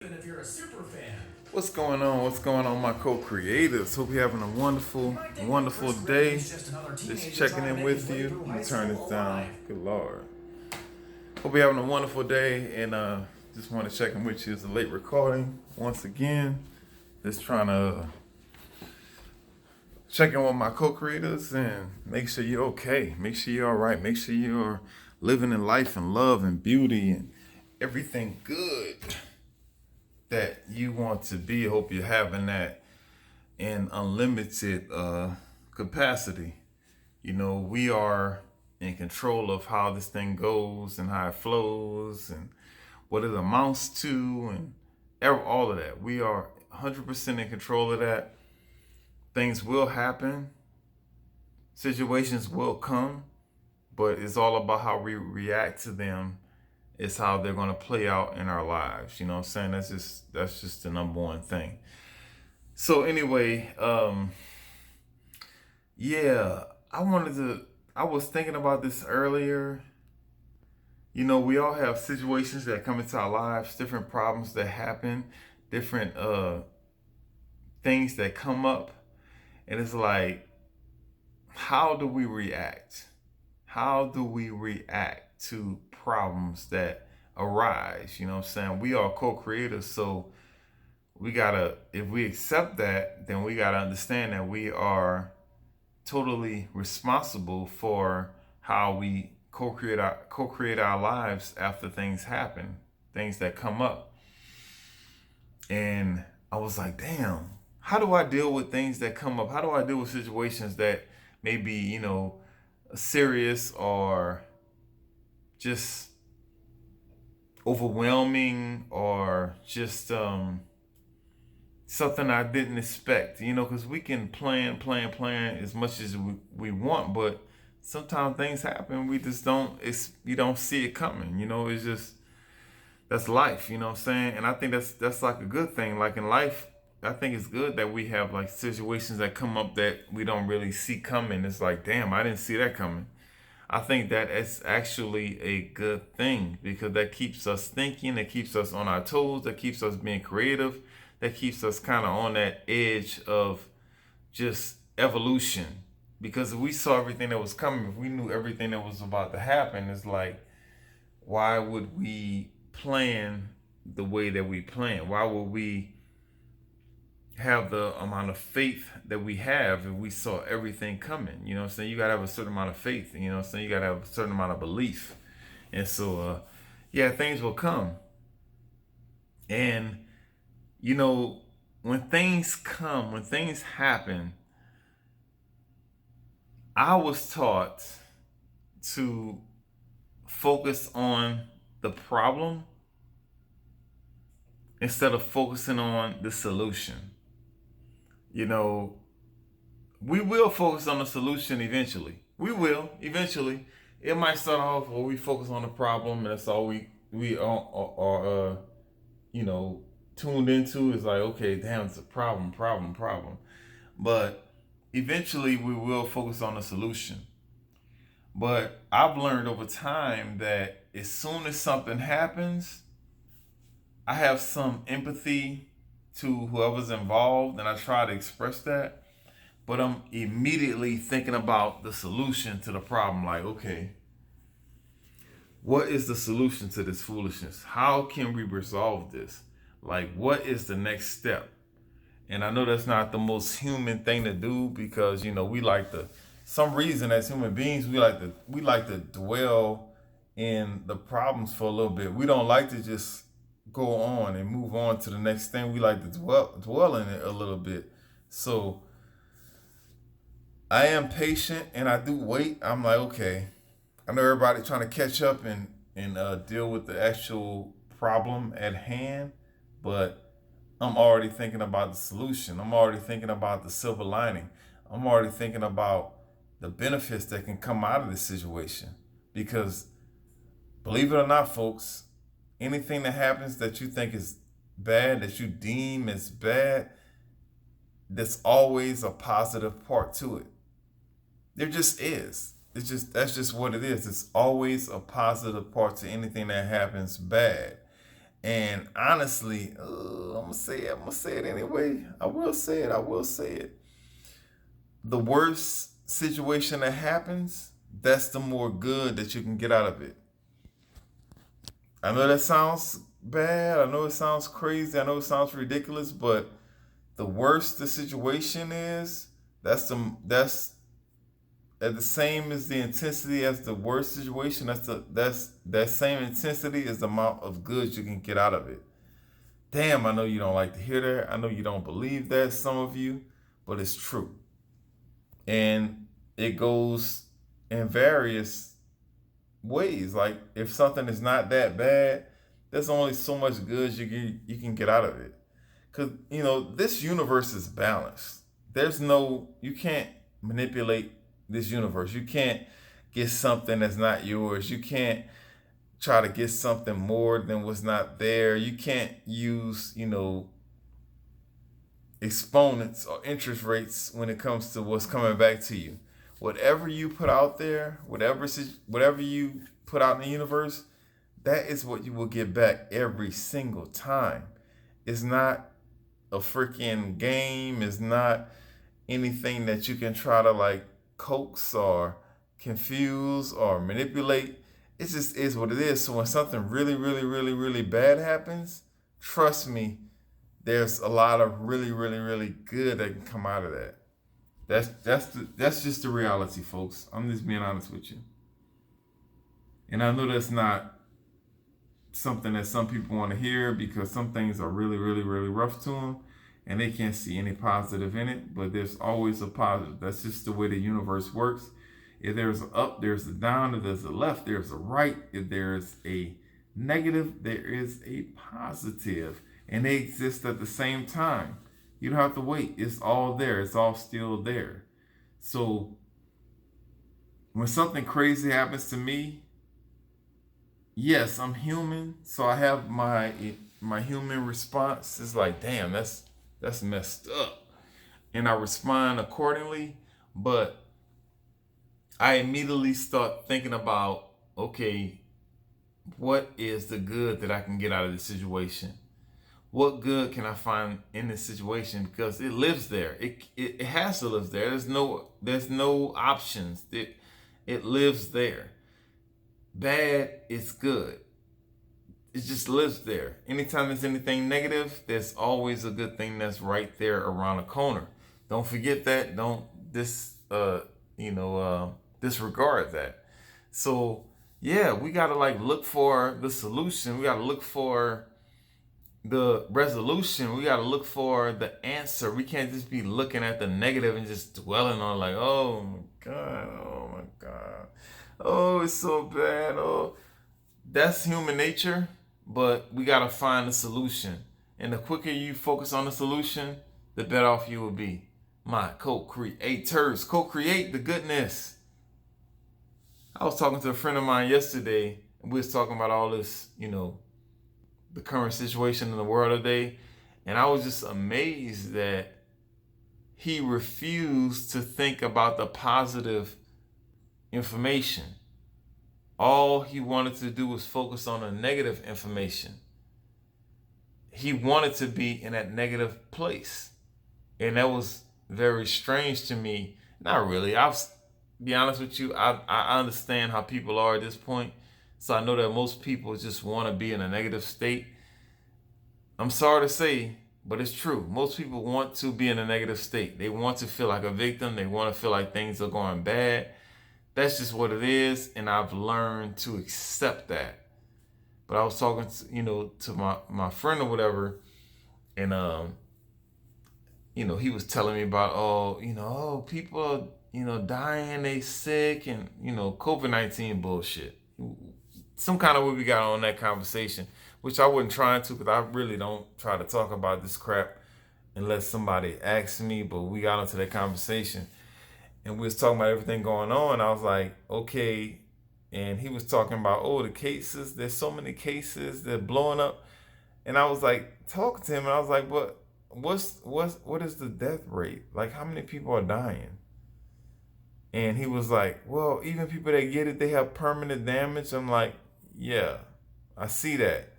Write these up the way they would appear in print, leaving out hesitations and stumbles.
Even if you're a super fan. What's going on? What's going on, my co-creators? Hope you're having a You wonderful, might think that wonderful Chris Gray day. is just another Just teenager checking trying to in make his with way you. through Let me high turn school this down. alive. Good Lord. Hope you're having a wonderful day, and just want to check in with you. It's a late recording once again. Just trying to check in with my co-creators and make sure you're okay. Make sure you're all right. Make sure you're living in life and love and beauty and everything good that you want to be. Hope you're having that in unlimited capacity. You know, we are in control of how this thing goes and how it flows and what it amounts to and all of that. We are 100% in control of that. Things will happen, situations will come, but it's all about how we react to them. It's how they're going to play out in our lives. You know what I'm saying? That's just the number one thing. So anyway, yeah, I wanted to. I was thinking about this earlier. You know, we all have situations that come into our lives, different problems that happen, different things that come up, and it's like, how do we react? How do we react to problems that arise? You know what I'm saying? We are co-creators, so we gotta. If we accept that, then we gotta understand that we are totally responsible for how we co-create our lives after things happen, things that come up. And I was like, damn, how do I deal with things that come up? How do I deal with situations that may be, serious or just overwhelming or just something I didn't expect, because we can plan as much as we want, but sometimes things happen. We just don't, you don't see it coming, it's just, that's life, you know what I'm saying? And I think that's like a good thing. Like in life, I think it's good that we have like situations that come up that we don't really see coming. It's like, damn, I didn't see that coming. I think that it's actually a good thing because that keeps us thinking, that keeps us on our toes, that keeps us being creative, that keeps us kind of on that edge of just evolution. Because if we saw everything that was coming, if we knew everything that was about to happen, it's like, why would we plan the way that we plan? Why would we have the amount of faith that we have if we saw everything coming? You know what I'm saying? You gotta have a certain amount of faith, you know what I'm saying? You gotta have a certain amount of belief. And so yeah, things will come. And you know, when things come, when things happen, I was taught to focus on the problem instead of focusing on the solution. You know, we will focus on the solution eventually. We will eventually. It might start off where we focus on the problem, and that's all we are you know tuned into is like, okay, damn, it's a problem. But eventually, we will focus on the solution. But I've learned over time that as soon as something happens, I have some empathy to whoever's involved, and I try to express that. But I'm immediately thinking about the solution to the problem. Like, okay, what is the solution to this foolishness? How can we resolve this? Like, what is the next step? And I know that's not the most human thing to do because we like to, some reason as human beings we like to dwell in the problems for a little bit. We don't like to just go on and move on to the next thing. We like to dwell in it a little bit. So I am patient and I do wait. I'm like, okay, I know everybody trying to catch up and deal with the actual problem at hand, but I'm already thinking about the solution. I'm already thinking about the silver lining. I'm already thinking about the benefits that can come out of this situation. Because believe it or not, folks, anything that happens that you think is bad, that you deem as bad, there's always a positive part to it. There just is. That's just what it is. It's always a positive part to anything that happens bad. And honestly, I'm gonna say it anyway. I will say it. The worst situation that happens, that's the more good that you can get out of it. I know that sounds bad. I know it sounds crazy. I know it sounds ridiculous, but the worse the situation is, that's at the same as the intensity as the worst situation. That's that same intensity is the amount of good you can get out of it. Damn, I know you don't like to hear that. I know you don't believe that, some of you, but it's true. And it goes in various ways. Like if something is not that bad, there's only so much good you can get out of it. Cause this universe is balanced. You can't manipulate this universe. You can't get something that's not yours. You can't try to get something more than what's not there. You can't use, exponents or interest rates when it comes to what's coming back to you. Whatever you put out there, whatever you put out in the universe, that is what you will get back every single time. It's not a freaking game. It's not anything that you can try to like coax or confuse or manipulate. It just is what it is. So when something really, really, really, really bad happens, trust me, there's a lot of really, really, really good that can come out of that. That's just the reality, folks. I'm just being honest with you. And I know that's not something that some people want to hear because some things are really, really, really rough to them and they can't see any positive in it, but there's always a positive. That's just the way the universe works. If there's an up, there's a down. If there's a left, there's a right. If there's a negative, there is a positive. And they exist at the same time. You don't have to wait. It's all there. It's all still there. So when something crazy happens to me, yes, I'm human. So I have my human response. It's like, damn, that's messed up. And I respond accordingly. But I immediately start thinking about, okay, what is the good that I can get out of this situation? What good can I find in this situation? Because it lives there. It has to live there. There's no options. It lives there. Bad is good. It just lives there. Anytime there's anything negative, there's always a good thing that's right there around the corner. Don't forget that. Don't disregard that. So yeah, we gotta like look for the solution. We gotta look for the resolution. We gotta look for the answer. We can't just be looking at the negative and just dwelling on like, oh my god, oh it's so bad. Oh, that's human nature. But we gotta find a solution. And the quicker you focus on the solution, the better off you will be. My co-creators, co-create the goodness. I was talking to a friend of mine yesterday, and we was talking about all this, the current situation in the world today. And I was just amazed that he refused to think about the positive information. All he wanted to do was focus on the negative information. He wanted to be in that negative place. And that was very strange to me. Not really. I'll be honest with you. I understand how people are at this point. So I know that most people just want to be in a negative state. I'm sorry to say, but it's true. Most people want to be in a negative state. They want to feel like a victim. They want to feel like things are going bad. That's just what it is, and I've learned to accept that. But I was talking to my friend or whatever, and he was telling me about people are dying, they sick, and COVID-19 bullshit. Some kind of way we got on that conversation, which I wasn't trying to, because I really don't try to talk about this crap unless somebody asks me. But we got into that conversation. And we was talking about everything going on. I was like, okay. And he was talking about, the cases. There's so many cases. They're blowing up. And I was like, talking to him. And I was like, what is the death rate? Like, how many people are dying? And he was like, well, even people that get it, they have permanent damage. I'm like, yeah, I see that.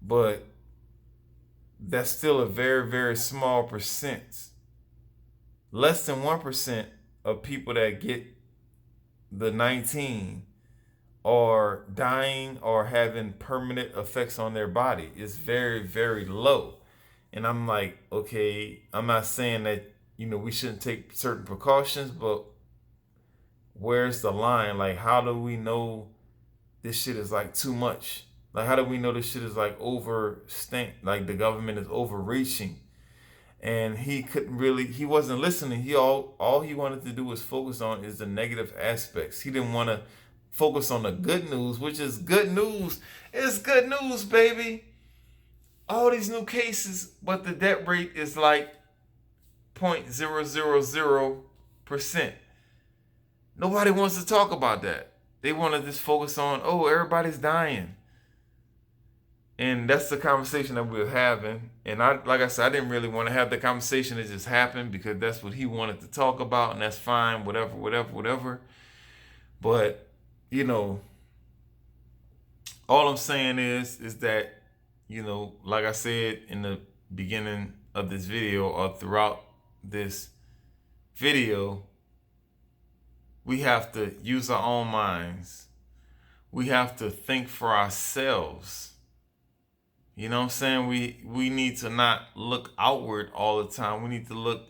but that's still a very, very small percent. Less than 1% of people that get the 19 are dying or having permanent effects on their body. It's very, very low. And I'm like, okay, I'm not saying that, we shouldn't take certain precautions, but where's the line? Like, how do we know this shit is like too much? Like, how do we know this shit is like like the government is overreaching? And he wasn't listening. All he wanted to do was focus on is the negative aspects. He didn't want to focus on the good news, which is good news. It's good news, baby. All these new cases, but the death rate is like 0.000%. Nobody wants to talk about that. They want to just focus on, everybody's dying. And that's the conversation that we're having. And like I said, I didn't really want to have the conversation. It just happened because that's what he wanted to talk about, and that's fine, whatever. But, all I'm saying is that, like I said in the beginning of this video or throughout this video, we have to use our own minds. We have to think for ourselves. You know what I'm saying? We need to not look outward all the time. We need to look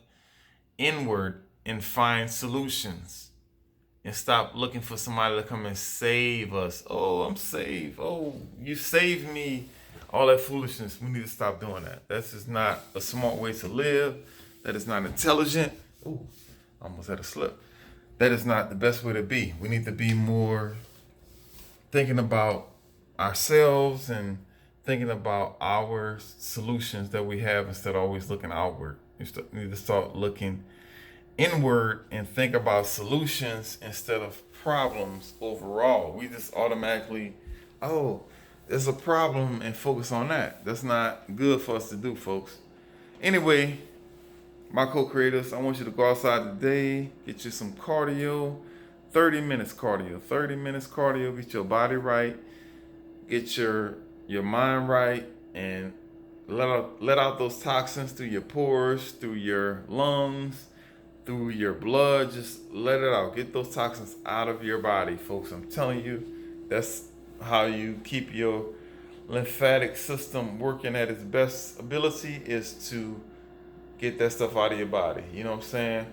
inward and find solutions. And stop looking for somebody to come and save us. Oh, I'm saved. Oh, you saved me. All that foolishness. We need to stop doing that. That's just not a smart way to live. That is not intelligent. Ooh, almost had a slip. That is not the best way to be. We need to be more thinking about ourselves and thinking about our solutions that we have instead of always looking outward. You need to start looking inward and think about solutions instead of problems overall. We just automatically, there's a problem and focus on that. That's not good for us to do, folks. Anyway, my co-creators, I want you to go outside today, get you some cardio, 30 minutes cardio, get your body right, get your mind right, and let out those toxins through your pores, through your lungs, through your blood. Just let it out. Get those toxins out of your body, folks. I'm telling you, that's how you keep your lymphatic system working at its best ability, is to get that stuff out of your body. You know what I'm saying?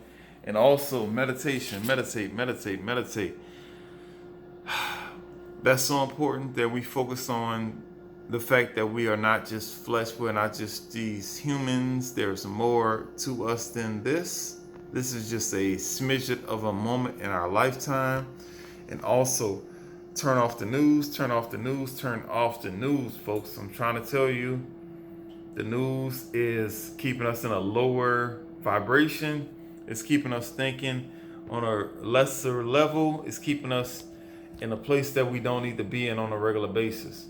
And also meditation. Meditate. That's so important that we focus on the fact that we are not just flesh. We're not just these humans. There's more to us than this. This is just a smidget of a moment in our lifetime. And also, turn off the news, folks. I'm trying to tell you, the news is keeping us in a lower vibration. It's keeping us thinking on a lesser level. It's keeping us in a place that we don't need to be in on a regular basis.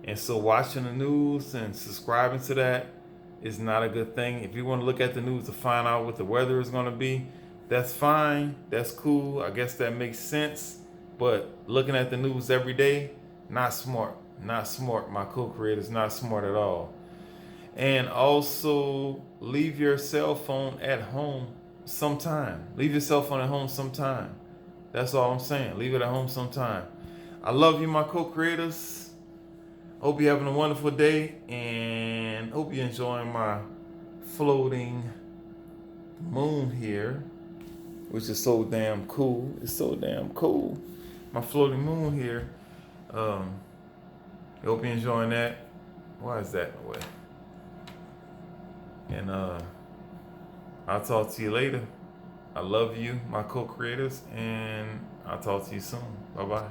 And so watching the news and subscribing to that is not a good thing. If you want to look at the news to find out what the weather is going to be, that's fine. That's cool. I guess that makes sense. But looking at the news every day, not smart. Not smart. My co-creators, not smart at all. And also, leave your cell phone at home sometime. That's all I'm saying. Leave it at home sometime. I love you, my co-creators. Hope you're having a wonderful day, and hope you're enjoying my floating moon here, which is so damn cool. It's so damn cool. My floating moon here. I hope you're enjoying that. Why is that in the way? And I'll talk to you later. I love you, my co-creators, and I'll talk to you soon. Bye-bye.